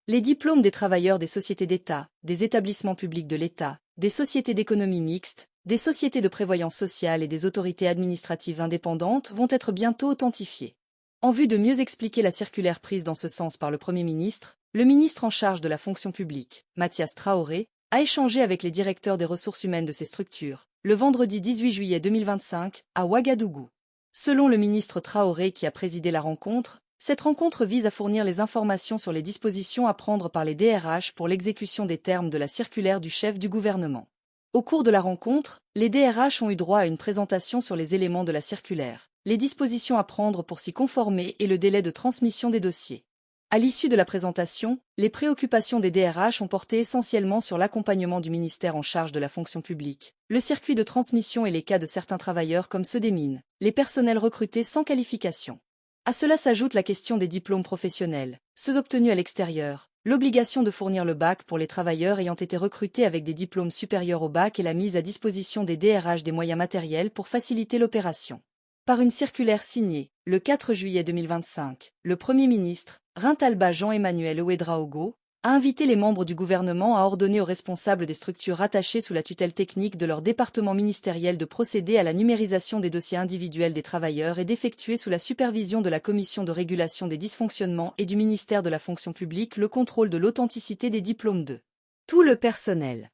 Les diplômes des travailleurs des sociétés d'État, des établissements publics de l'État, des sociétés d'économie mixte, des sociétés de prévoyance sociale et des autorités administratives indépendantes vont être bientôt authentifiés. En vue de mieux expliquer la circulaire prise dans ce sens par le Premier ministre, le ministre en charge de la fonction publique, Mathias Traoré, a échangé avec les directeurs des ressources humaines de ces structures, le vendredi 18 juillet 2025, à Ouagadougou. Selon le ministre Traoré qui a présidé la rencontre, cette rencontre vise à fournir les informations sur les dispositions à prendre par les DRH pour l'exécution des termes de la circulaire du chef du gouvernement. Au cours de la rencontre, les DRH ont eu droit à une présentation sur les éléments de la circulaire, les dispositions à prendre pour s'y conformer et le délai de transmission des dossiers. À l'issue de la présentation, les préoccupations des DRH ont porté essentiellement sur l'accompagnement du ministère en charge de la fonction publique, le circuit de transmission et les cas de certains travailleurs comme ceux des mines, les personnels recrutés sans qualification. À cela s'ajoute la question des diplômes professionnels, ceux obtenus à l'extérieur, l'obligation de fournir le bac pour les travailleurs ayant été recrutés avec des diplômes supérieurs au bac et la mise à disposition des DRH des moyens matériels pour faciliter l'opération. Par une circulaire signée, le 4 juillet 2025, le Premier ministre, Rintalba Jean-Emmanuel Ouédraogo, a invité les membres du gouvernement à ordonner aux responsables des structures rattachées sous la tutelle technique de leur département ministériel de procéder à la numérisation des dossiers individuels des travailleurs et d'effectuer sous la supervision de la Commission de régulation des dysfonctionnements et du ministère de la fonction publique le contrôle de l'authenticité des diplômes de tout le personnel.